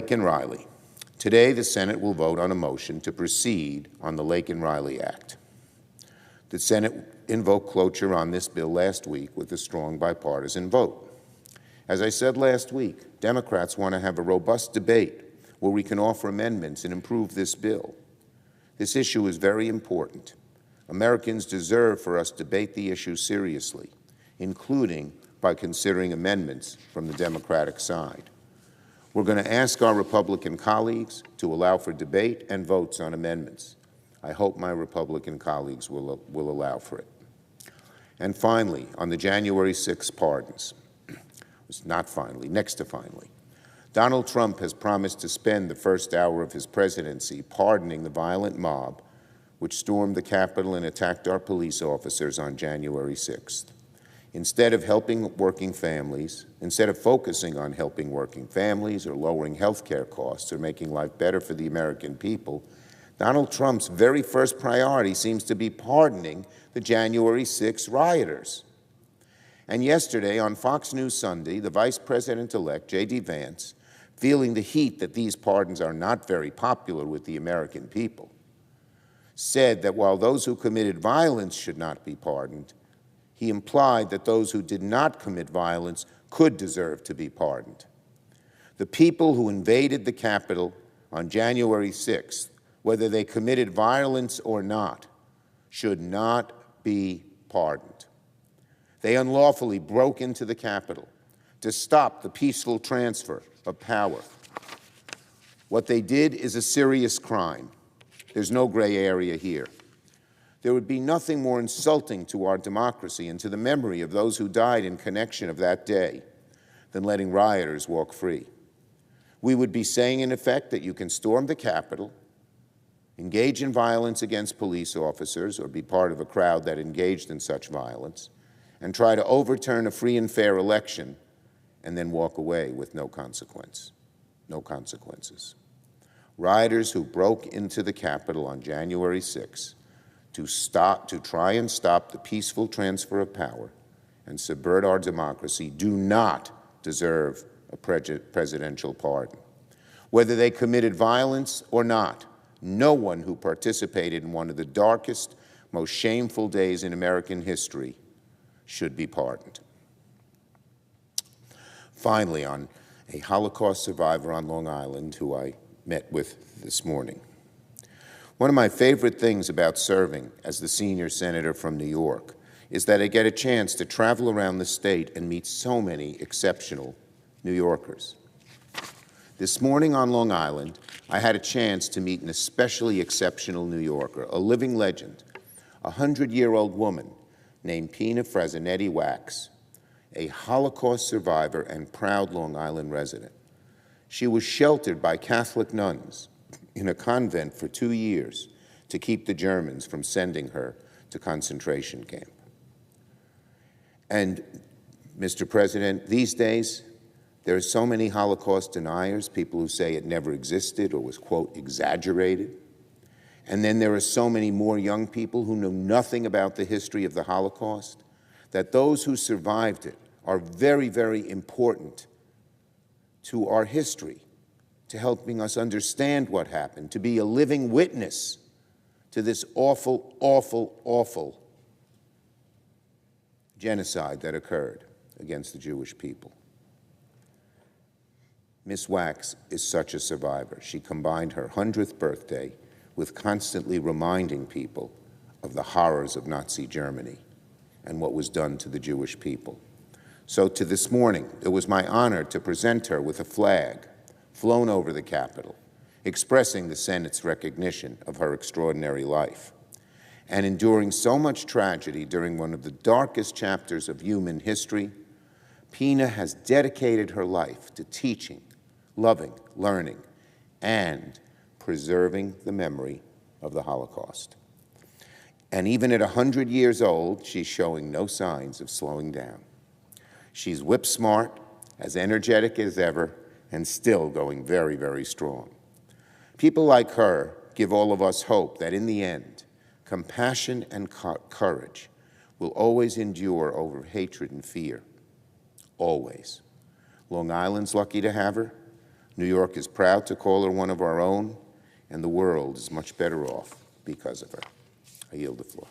Laken and Riley. Today, the Senate will vote on a motion to proceed on the Laken and Riley Act. The Senate invoked cloture on this bill last week with a strong bipartisan vote. As I said last week, Democrats want to have a robust debate where we can offer amendments and improve this bill. This issue is very important. Americans deserve for us to debate the issue seriously, including by considering amendments from the Democratic side. We're going to ask our Republican colleagues to allow for debate and votes on amendments. I hope my Republican colleagues will allow for it. And finally, on the January 6 pardons, it's not finally, next to finally, Donald Trump has promised to spend the first hour of his presidency pardoning the violent mob which stormed the Capitol and attacked our police officers on January 6th. Instead of focusing on helping working families or lowering health care costs or making life better for the American people, Donald Trump's very first priority seems to be pardoning the January 6 rioters. And yesterday on Fox News Sunday, the Vice President-elect, J.D. Vance, feeling the heat that these pardons are not very popular with the American people, said that while those who committed violence should not be pardoned, he implied that those who did not commit violence could deserve to be pardoned. The people who invaded the Capitol on January 6th, whether they committed violence or not, should not be pardoned. They unlawfully broke into the Capitol to stop the peaceful transfer of power. What they did is a serious crime. There's no gray area here. There would be nothing more insulting to our democracy and to the memory of those who died in connection of that day than letting rioters walk free. We would be saying, in effect, that you can storm the Capitol, engage in violence against police officers, or be part of a crowd that engaged in such violence, and try to overturn a free and fair election, and then walk away with no consequences. Rioters who broke into the Capitol on January 6th to try and stop the peaceful transfer of power and subvert our democracy do not deserve a presidential pardon. Whether they committed violence or not, no one who participated in one of the darkest, most shameful days in American history should be pardoned. Finally, on a Holocaust survivor on Long Island who I met with this morning. One of my favorite things about serving as the senior senator from New York is that I get a chance to travel around the state and meet so many exceptional New Yorkers. This morning on Long Island, I had a chance to meet an especially exceptional New Yorker, a living legend, a 100-year-old woman named Pina Frazinetti-Wax, a Holocaust survivor and proud Long Island resident. She was sheltered by Catholic nuns in a convent for 2 years to keep the Germans from sending her to concentration camp. And, Mr. President, these days, there are so many Holocaust deniers, people who say it never existed or was, quote, exaggerated. And then there are so many more young people who know nothing about the history of the Holocaust, that those who survived it are very, very important to our history, to helping us understand what happened, to be a living witness to this awful, awful, awful genocide that occurred against the Jewish people. Miss Wax is such a survivor. She combined her 100th birthday with constantly reminding people of the horrors of Nazi Germany and what was done to the Jewish people. So to this morning, it was my honor to present her with a flag flown over the Capitol, expressing the Senate's recognition of her extraordinary life. And enduring so much tragedy during one of the darkest chapters of human history, Pina has dedicated her life to teaching, loving, learning, and preserving the memory of the Holocaust. And even at 100 years old, she's showing no signs of slowing down. She's whip smart, as energetic as ever, and still going very, very strong. People like her give all of us hope that in the end, compassion and courage will always endure over hatred and fear. Always. Long Island's lucky to have her. New York is proud to call her one of our own, and the world is much better off because of her. I yield the floor.